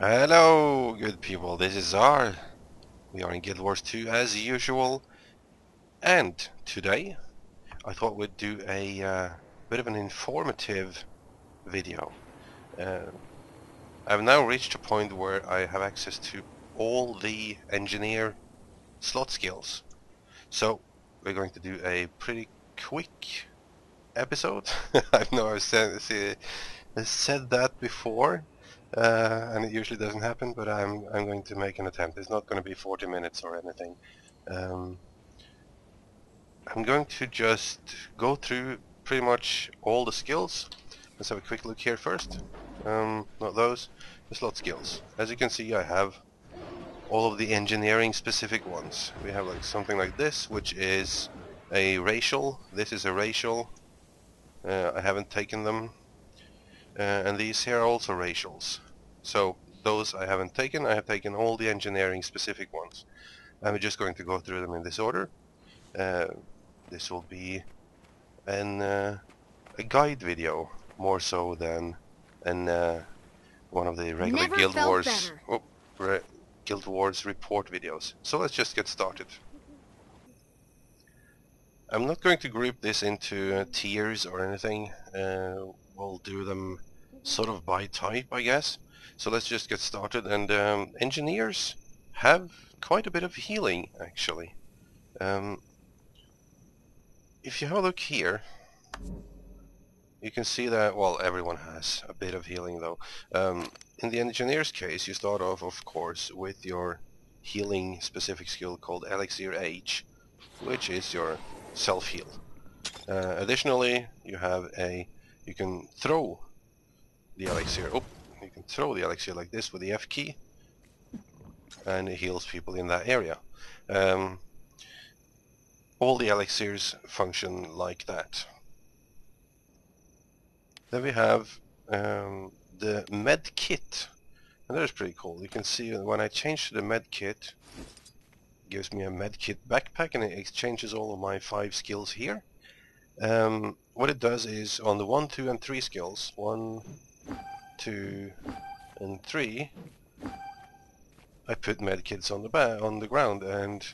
Hello, good people. This is R. We are in Guild Wars 2 as usual, and today I thought we'd do a bit of an informative video. I've now reached a point where I have access to all the engineer slot skills, so we're going to do a pretty quick episode. I know I've said that before. And it usually doesn't happen, but I'm going to make an attempt. It's not going to be 40 minutes or anything. I'm going to just go through pretty much all the skills. Let's have a quick look here first. Not those, the slot skills. As you can see, I have all of the engineering specific ones. We have like something like this, which is a racial. This is a racial. I haven't taken them. And these here are also racials. So those I haven't taken. I have taken all the engineering specific ones. I'm just going to go through them in this order. This will be a guide video, more so than one of the regular Guild Wars Guild Wars report videos. So let's just get started. I'm not going to group this into tiers or anything. We'll do them sort of by type, I guess. So let's just get started. And engineers have quite a bit of healing, actually. If you have a look here, you can see that, well, everyone has a bit of healing, though. In the engineer's case, you start off, of course, with your healing specific skill called Elixir H, which is your self-heal. Additionally, you can throw the elixir. You can throw the elixir like this with the F key, and it heals people in that area. All the elixirs function like that. Then we have the med kit, and that is pretty cool. You can see when I change to the med kit, it gives me a med kit backpack, and it exchanges all of my 5 skills here. What it does is on the 1, 2, and 3 skills, 1, 2, and 3, I put medkits on the ground, and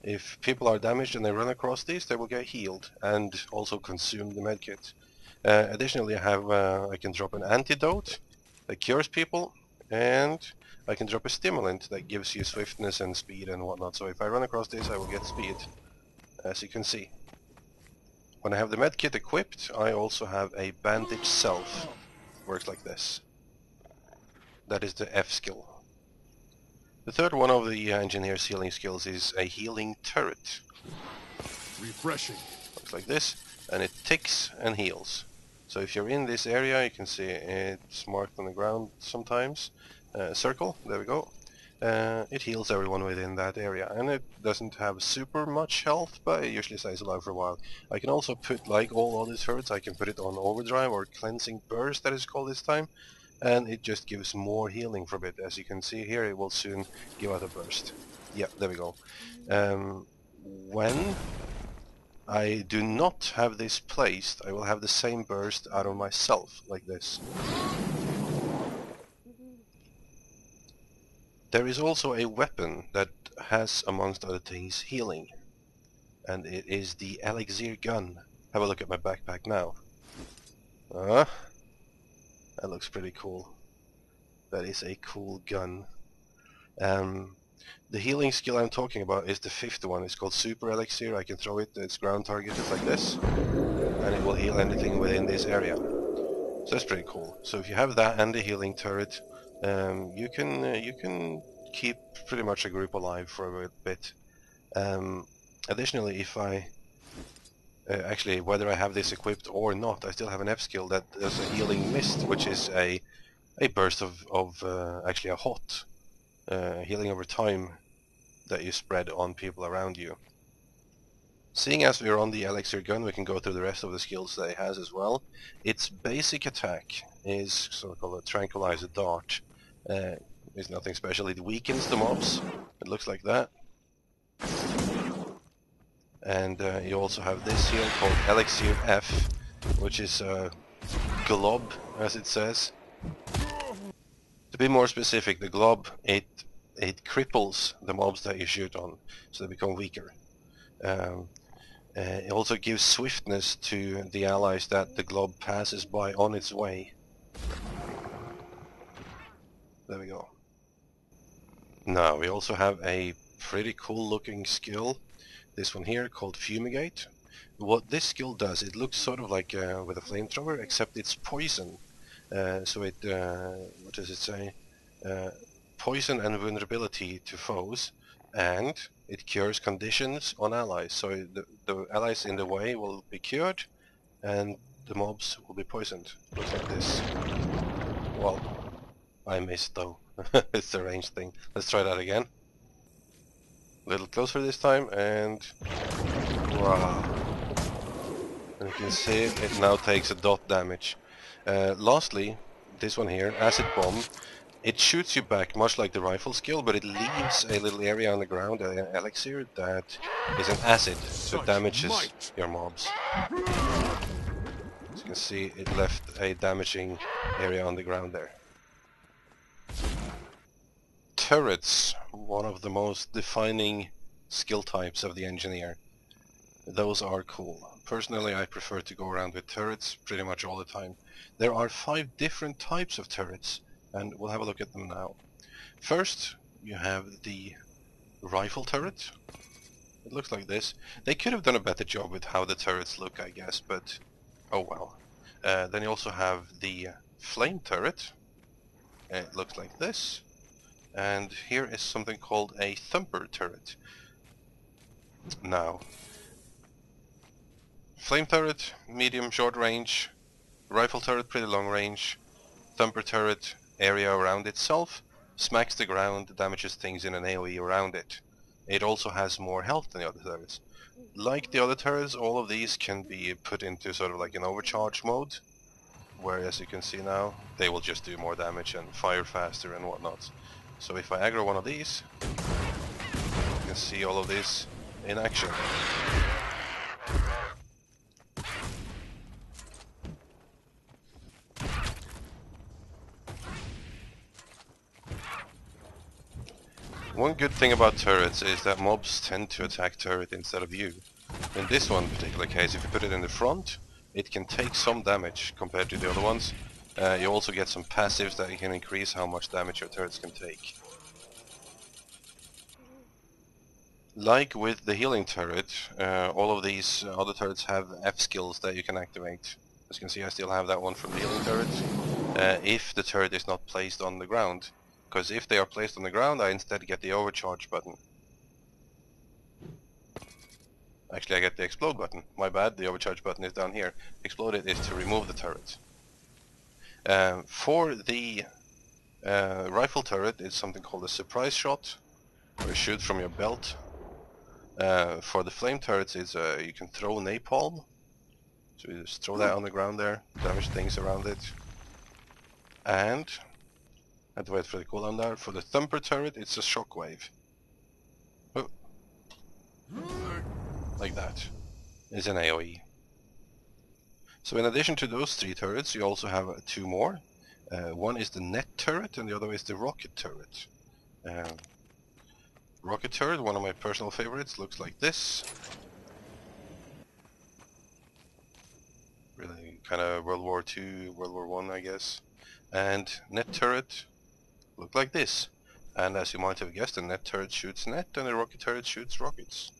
if people are damaged and they run across these, they will get healed and also consume the medkit. Additionally, I can drop an antidote that cures people, and I can drop a stimulant that gives you swiftness and speed and whatnot. So if I run across this, I will get speed, as you can see. When I have the medkit equipped, I also have a bandage self. Works like this. That is the F skill. The third one of the engineer's healing skills is a healing turret. Refreshing. Looks like this, and it ticks and heals. So if you're in this area, you can see it's marked on the ground sometimes. Circle, there we go. It heals everyone within that area, and it doesn't have super much health, but it usually stays alive for a while. I can also put, like all other turrets, I can put it on overdrive or cleansing burst, that is called this time, and it just gives more healing for a bit. As you can see here, it will soon give out a burst. Yeah, there we go. When I do not have this placed, I will have the same burst out of myself, like this. There is also a weapon that has, amongst other things, healing, and it is the Elixir gun. Have a look at my backpack now. That looks pretty cool. That is a cool gun. The healing skill I'm talking about is the 5th one. It's called Super Elixir. I can throw it, it's ground targeted like this, and it will heal anything within this area. So that's pretty cool. So if you have that and the healing turret, you can keep pretty much a group alive for a bit. Additionally, if I actually, whether I have this equipped or not, I still have an F skill that does a healing mist, which is a burst of actually a hot healing over time that you spread on people around you. Seeing as we're on the Elixir gun, we can go through the rest of the skills that it has as well. Its basic attack is sort of called a tranquilizer dart. It's nothing special. It weakens the mobs. It looks like that. And you also have this here called Elixir F, which is a glob, as it says. It's a be more specific, the glob, it cripples the mobs that you shoot on, so they become weaker. It also gives swiftness to the allies that the glob passes by on its way. There we go. Now we also have a pretty cool looking skill, this one here called Fumigate. What this skill does, it looks sort of like with a flamethrower, except it's poison. So it, what does it say? Poison and vulnerability to foes, and it cures conditions on allies. So the allies in the way will be cured, and the mobs will be poisoned. Looks like this. Well, I missed though. It's a range thing. Let's try that again. A little closer this time, and wow. And you can see it now takes a dot damage. Lastly, this one here, Acid Bomb. It shoots you back much like the rifle skill, but it leaves a little area on the ground, an elixir, that is an acid, so it damages your mobs. As you can see, it left a damaging area on the ground there. Turrets, one of the most defining skill types of the engineer. Those are cool. Personally, I prefer to go around with turrets pretty much all the time. There are 5 different types of turrets, and we'll have a look at them now. First, you have the rifle turret. It looks like this. They could have done a better job with how the turrets look, I guess, but oh well. Then you also have the flame turret. It looks like this. And here is something called a thumper turret. Now, flame turret, medium short range. Rifle turret, pretty long range. Thumper turret, area around itself. Smacks the ground, damages things in an AoE around it. It also has more health than the other turrets. Like the other turrets, all of these can be put into sort of like an overcharge mode, where, as you can see now, they will just do more damage and fire faster and whatnot. So if I aggro one of these, you can see all of this in action. One good thing about turrets is that mobs tend to attack turret instead of you. In this one particular case, if you put it in the front, it can take some damage compared to the other ones. You also get some passives that can increase how much damage your turrets can take. Like with the healing turret, all of these other turrets have F skills that you can activate. As you can see, I still have that one from the healing turret, if the turret is not placed on the ground. Because if they are placed on the ground, I instead get the overcharge button. Actually, I get the explode button. My bad, the overcharge button is down here. Exploded is to remove the turret. For the rifle turret, it's something called a surprise shot, where you shoot from your belt. For the flame turrets, it's you can throw napalm. So you just throw that on the ground there, damage things around it. And I have to wait for the cooldown there. For the thumper turret, it's a shockwave. Oh. Like that. It's an AoE. So in addition to those 3 turrets, you also have 2 more. One is the net turret and the other is the rocket turret. Rocket turret, one of my personal favorites, looks like this. Really kind of World War II, World War I, I guess. And net turret look like this. And as you might have guessed, the net turret shoots net and the rocket turret shoots rockets.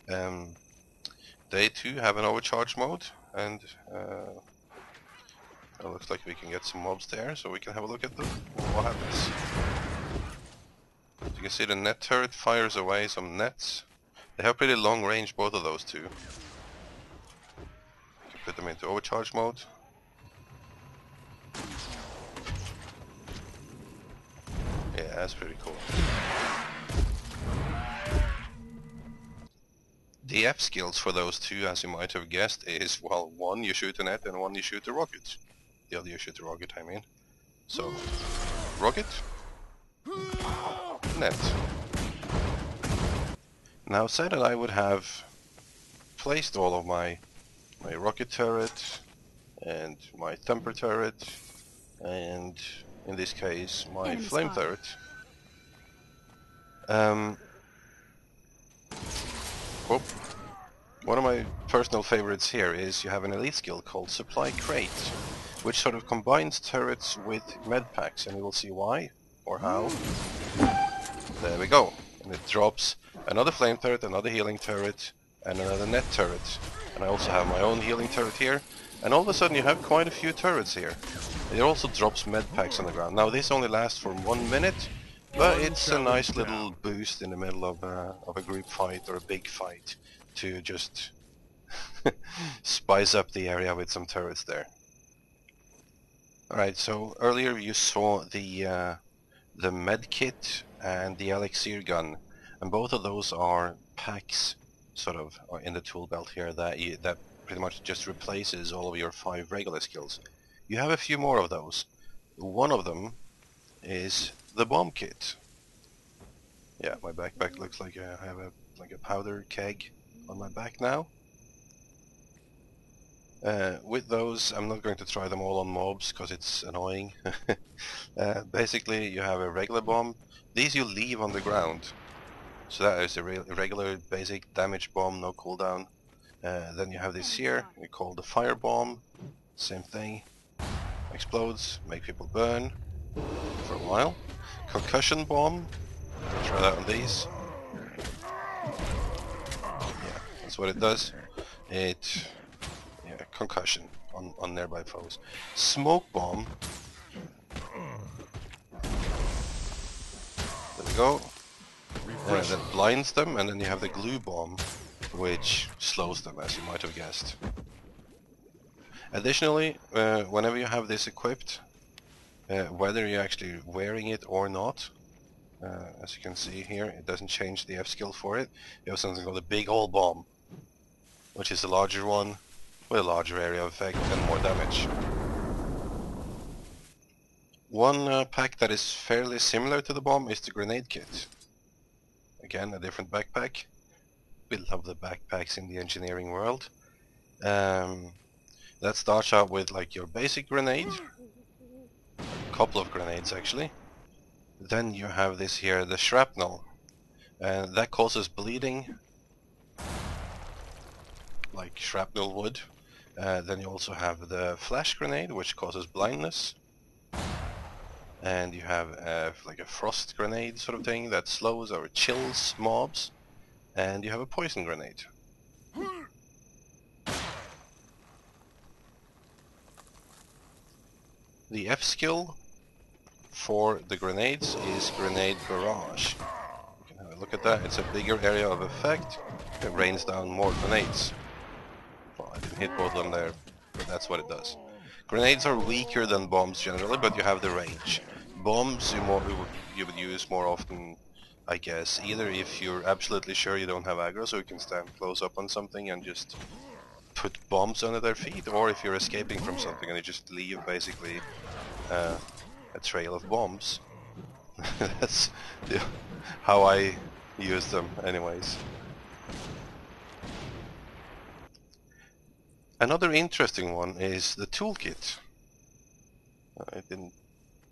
They too have an overcharge mode, and it looks like we can get some mobs there, so we can have a look at them. What happens? You can see the net turret fires away some nets. They have pretty long range, both of those two. You can put them into overcharge mode. Yeah, that's pretty cool. The F skills for those two, as you might have guessed, is, well, one you shoot a net and one you shoot a rocket. The other you shoot a rocket, I mean. So, rocket, net. Now, say that I would have placed all of my rocket turret and my thumper turret and in this case my Enemy flame spotted. turret. Oh, one of my personal favorites here is you have an elite skill called Supply Crate, which sort of combines turrets with med packs, and you will see why or how. There we go, and it drops another flame turret, another healing turret, and another net turret. And I also have my own healing turret here, and all of a sudden you have quite a few turrets here. It also drops med packs on the ground. Now this only lasts for 1 minute, but it's a nice little boost in the middle of a group fight or a big fight to just spice up the area with some turrets there. Alright, so earlier you saw the med kit and the Elixir gun, and both of those are packs sort of in the tool belt here that pretty much just replaces all of your 5 regular skills. You have a few more of those. One of them is the bomb kit. Yeah, my backpack looks like I have a powder keg on my back now. With those, I'm not going to try them all on mobs because it's annoying. Basically, you have a regular bomb. These you leave on the ground. So that is a regular basic damage bomb, no cooldown. Then you have this here, we call the fire bomb. Same thing. Explodes, make people burn for a while. Concussion bomb. Try that on these. Yeah, that's what it does. Concussion on nearby foes. Smoke bomb. There we go. That blinds them, and then you have the glue bomb, which slows them, as you might have guessed. Additionally, whenever you have this equipped, whether you're actually wearing it or not, as you can see here, it doesn't change the F skill for it. You have something called a big hole bomb, which is a larger one with a larger area of effect and more damage. One pack that is fairly similar to the bomb is the grenade kit. Again, a different backpack. We love the backpacks in the engineering world. That starts out with like your basic grenade, a couple of grenades actually. Then you have this here, the shrapnel, and that causes bleeding, like shrapnel would. Then you also have the flash grenade, which causes blindness. And you have like a frost grenade sort of thing that slows or chills mobs. And you have a poison grenade. The F skill for the grenades is Grenade Barrage. You can have a look at that. It's a bigger area of effect. It rains down more grenades. Well, I didn't hit both of them there, but that's what it does. Grenades are weaker than bombs generally, but you have the range. Bombs you would use more often, I guess, either if you're absolutely sure you don't have aggro, so you can stand close up on something and just put bombs under their feet, or if you're escaping from something and you just leave basically a trail of bombs. That's how I use them anyways. Another interesting one is the toolkit.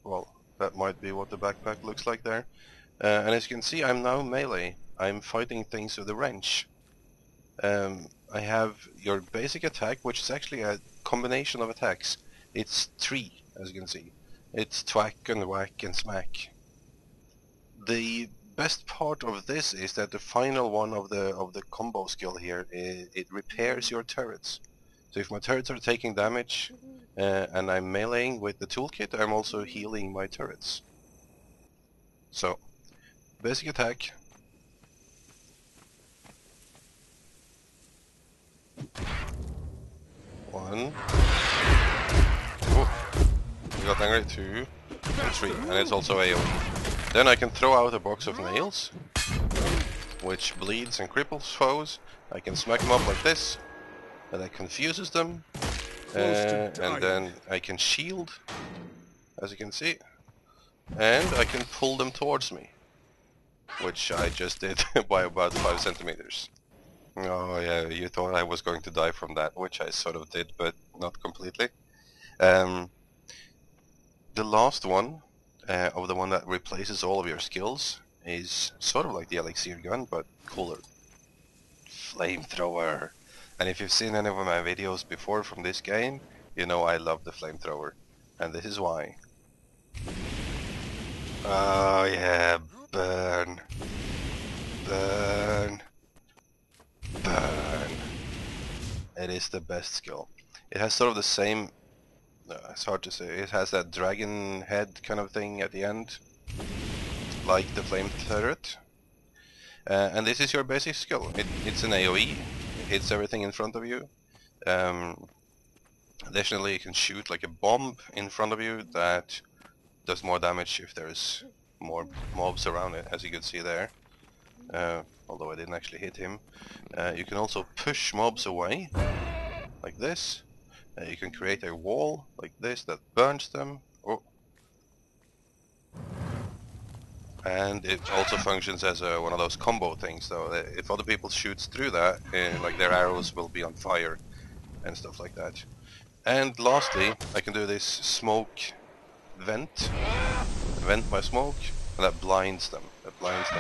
Well, that might be what the backpack looks like there. And as you can see, I'm now melee. I'm fighting things with a wrench. I have your basic attack, which is actually a combination of attacks. It's 3, as you can see. It's thwack and whack and smack. The best part of this is that the final one of the combo skill here, it repairs your turrets. So if my turrets are taking damage and I'm meleeing with the toolkit, I'm also healing my turrets. So, basic attack. One. Oh, you got angry. 2 and 3, and it's also AoE. Then I can throw out a box of nails, which bleeds and cripples foes. I can smack them up like this, and that confuses them. And then I can shield, as you can see, and I can pull them towards me, which I just did by about 5 centimeters. Oh yeah, you thought I was going to die from that, which I sort of did, but not completely. The last one, of the one that replaces all of your skills, is sort of like the Elixir gun, but cooler. Flamethrower. And if you've seen any of my videos before from this game, you know I love the flamethrower. And this is why. Oh yeah, burn. Burn. Burn. It is the best skill. It has sort of the same, it's hard to say, it has that dragon head kind of thing at the end, like the flame turret. And this is your basic skill. It's an AoE, it hits everything in front of you. Additionally, you can shoot like a bomb in front of you that does more damage if there's more mobs around it, as you can see there. Although I didn't actually hit him. You can also push mobs away, like this. You can create a wall, like this, that burns them. Oh. And it also functions as one of those combo things, so if other people shoots through that, like their arrows will be on fire and stuff like that. And lastly, I can do this smoke vent my smoke, and that blinds the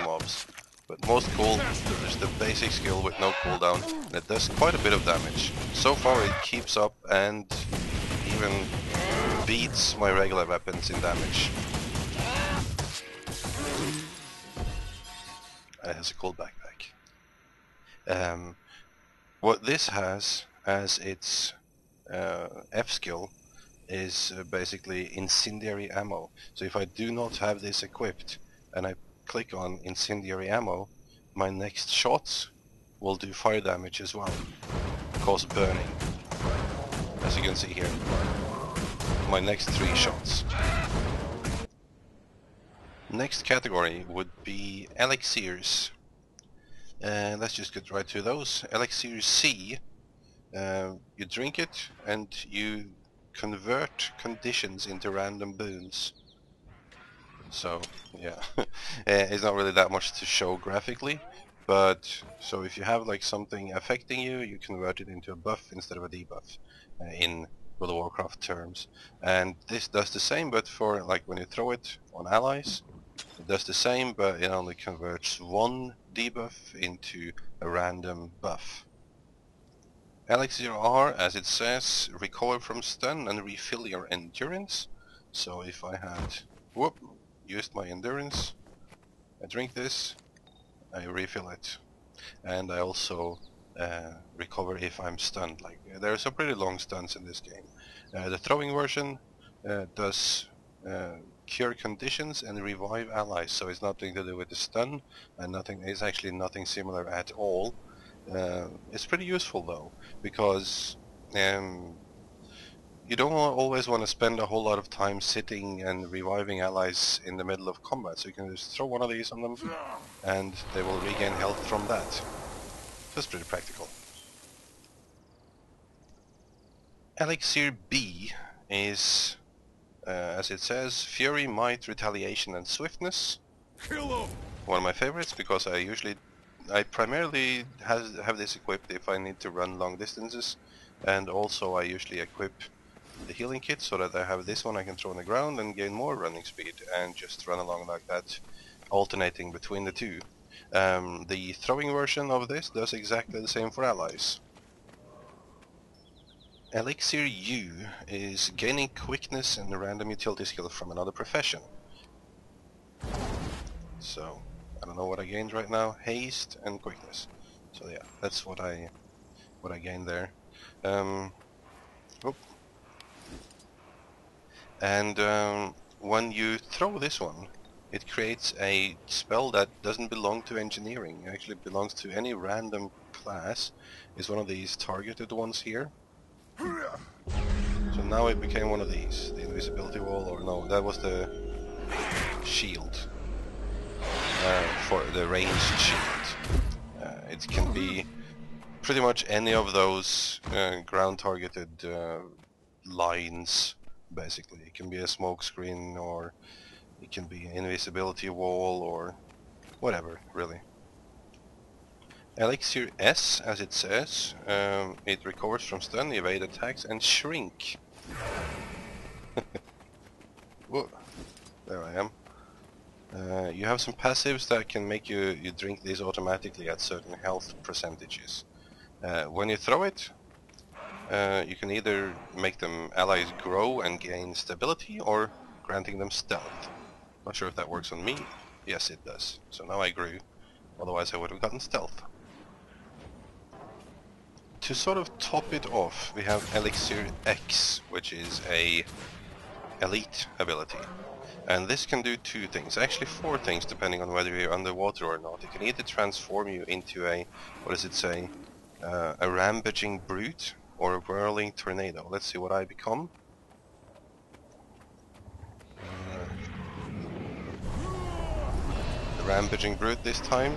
mobs. But most cool, there's the basic skill with no cooldown, and it does quite a bit of damage. So far it keeps up and even beats my regular weapons in damage. It has a cool backpack. What this has as its F skill is basically incendiary ammo. So if I do not have this equipped and I click on incendiary ammo, my next shots will do fire damage as well, cause burning, as you can see here. My next 3 shots. Next category would be elixirs. And let's just get right to those. Elixir C, you drink it and you convert conditions into random boons. So yeah, it's not really that much to show graphically, but so if you have like something affecting you, you convert it into a buff instead of a debuff, in World of Warcraft terms. And this does the same, but for like when you throw it on allies, it does the same, but it only converts one debuff into a random buff. Elixir R, as it says, recover from stun and refill your endurance. So if I had, used my endurance, I drink this, I refill it, and I also recover if I'm stunned. Like there are some pretty long stuns in this game. The throwing version does cure conditions and revive allies, so it's nothing to do with the stun, and nothing. It's actually nothing similar at all. It's pretty useful though, because you don't always want to spend a whole lot of time sitting and reviving allies in the middle of combat, so you can just throw one of these on them and they will regain health from that. That's pretty practical. Elixir B is, as it says, Fury, Might, Retaliation and Swiftness. Kill him! One of my favorites, because I primarily have this equipped if I need to run long distances, and also I usually equip the healing kit so that I have this one I can throw on the ground and gain more running speed and just run along like that, alternating between the two. The throwing version of this does exactly the same for allies. Elixir U is gaining quickness and a random utility skill from another profession. So I don't know what I gained right now. Haste and quickness. So yeah, that's what I gained there. And when you throw this one, it creates a spell that doesn't belong to engineering. It actually belongs to any random class. It's one of these targeted ones here. So now it became one of these. The invisibility wall, or no, that was the shield. For the ranged shield. It can be pretty much any of those ground targeted lines, basically. It can be a smoke screen, or it can be an invisibility wall, or whatever, really. Elixir S, as it says, it recovers from stun, evade attacks and shrink. Whoa, there I am. You have some passives that can make you drink these automatically at certain health percentages. When you throw it, you can either make them allies grow and gain stability, or granting them stealth. Not sure if that works on me. Yes, it does. So now I grew. Otherwise I would have gotten stealth. To sort of top it off, we have Elixir X, which is a elite ability. And this can do two things, actually four things, depending on whether you're underwater or not. It can either transform you into a, what does it say, a rampaging brute or a whirling tornado. Let's see what I become. The rampaging brute this time.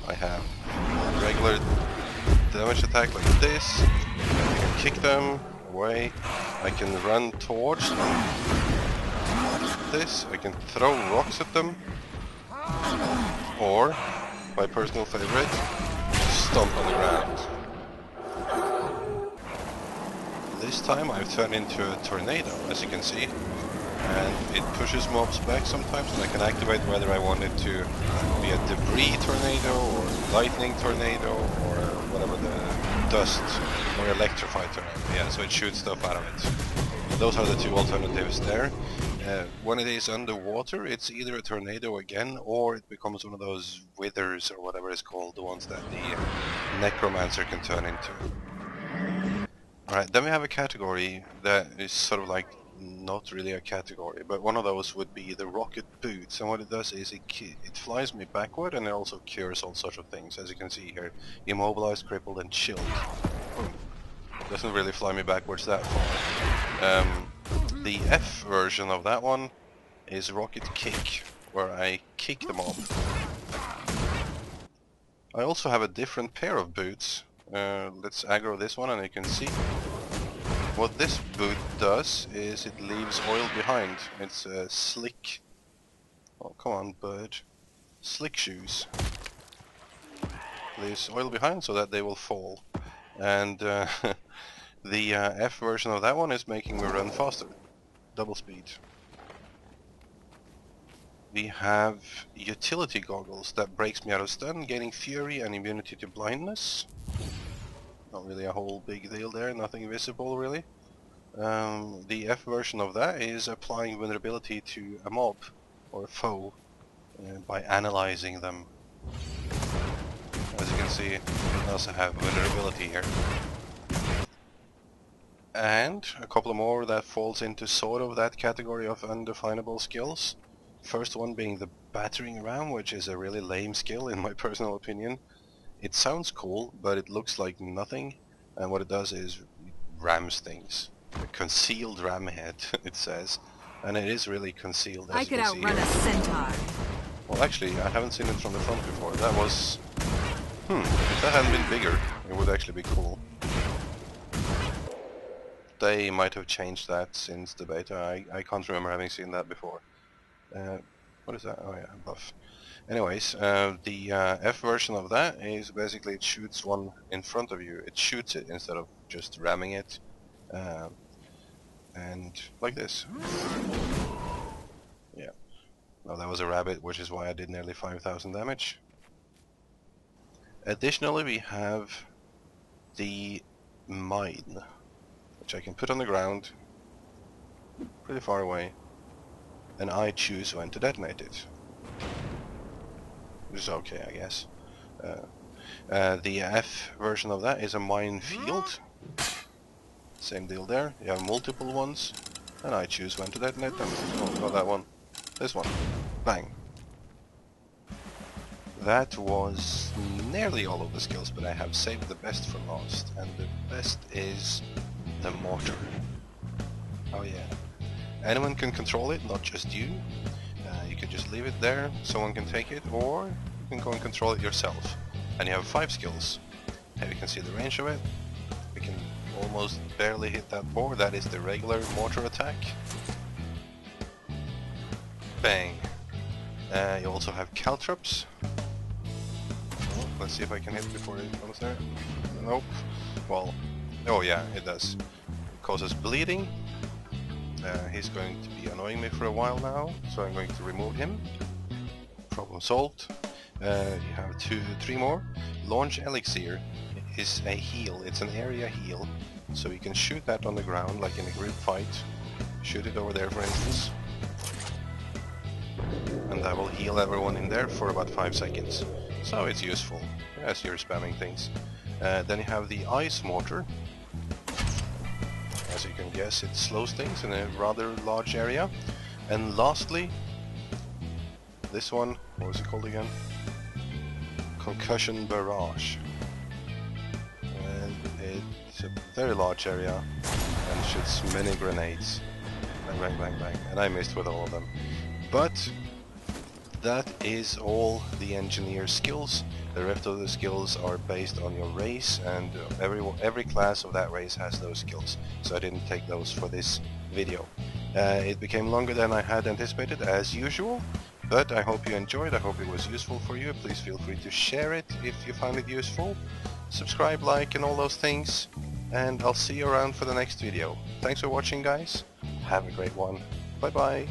I have regular damage attack like this. I can kick them away. I can run towards them. This. I can throw rocks at them. Or, my personal favorite, stomp on the ground. This time I've turned into a tornado, as you can see. And it pushes mobs back sometimes, and I can activate whether I want it to be a debris tornado or lightning tornado or whatever the dust or electrified tornado. Yeah, so it shoots stuff out of it. Those are the two alternatives there. When it is underwater, it's either a tornado again, or it becomes one of those withers or whatever it's called, the ones that the necromancer can turn into. Alright, then we have a category that is sort of like not really a category, but one of those would be the rocket boots, and what it does is it flies me backward, and it also cures all sorts of things, as you can see here. Immobilized, crippled and chilled. Doesn't really fly me backwards that far. The F version of that one is rocket kick, where I kick them off. I also have a different pair of boots. Let's aggro this one, and you can see what this boot does is it leaves oil behind. It's slick. Oh, come on, bird. Slick shoes. Leaves oil behind so that they will fall. And the F version of that one is making me run faster. Double speed. We have utility goggles that breaks me out of stun, gaining fury and immunity to blindness. Not really a whole big deal there, nothing visible really. The F version of that is applying vulnerability to a mob or a foe by analyzing them. As you can see, I also have vulnerability here. And a couple more that falls into sort of that category of undefinable skills. First one being the battering ram, which is a really lame skill in my personal opinion. It sounds cool, but it looks like nothing, and what it does is it rams things. A concealed ram head, it says, and it is really concealed, as I you could can see outrun here. a centaur. Well, actually, I haven't seen it from the front before. That was... if that hadn't been bigger, it would actually be cool. They might have changed that since the beta. I can't remember having seen that before. What is that? Oh yeah, buff. Anyways, the F version of that is basically it shoots one in front of you. It shoots it instead of just ramming it. And like this. Yeah. Now that was a rabbit, which is why I did nearly 5,000 damage. Additionally, we have the mine, which I can put on the ground, pretty far away, and I choose when to detonate it. Which is okay, I guess. The F version of that is a minefield. Same deal there. You have multiple ones, and I choose when to detonate them. Oh, not that one. This one. Bang. That was nearly all of the skills, but I have saved the best for last, and the best is the mortar. Oh yeah. Anyone can control it, not just you. You can just leave it there, someone can take it, or you can go and control it yourself. And you have 5 skills. Here you can see the range of it. We can almost barely hit that board. That is the regular mortar attack. Bang. You also have caltrops. Oh, let's see if I can hit before it comes there. Nope. Well, oh yeah, it does. It causes bleeding. He's going to be annoying me for a while now, so I'm going to remove him. Problem solved. You have 3 more. Launch Elixir is a heal. It's an area heal, so you can shoot that on the ground like in a group fight. Shoot it over there, for instance, and that will heal everyone in there for about 5 seconds. So it's useful as you're spamming things. Then you have the Ice Mortar. As you can guess, it slows things in a rather large area. And lastly, this one, what was it called again? Concussion Barrage. And it's a very large area and shoots many grenades. Bang, bang, bang, bang. And I missed with all of them. But that is all the engineer skills. The rest of the skills are based on your race, and every class of that race has those skills. So I didn't take those for this video. It became longer than I had anticipated, as usual. But I hope you enjoyed, I hope it was useful for you. Please feel free to share it if you found it useful. Subscribe, like, and all those things. And I'll see you around for the next video. Thanks for watching, guys. Have a great one. Bye bye.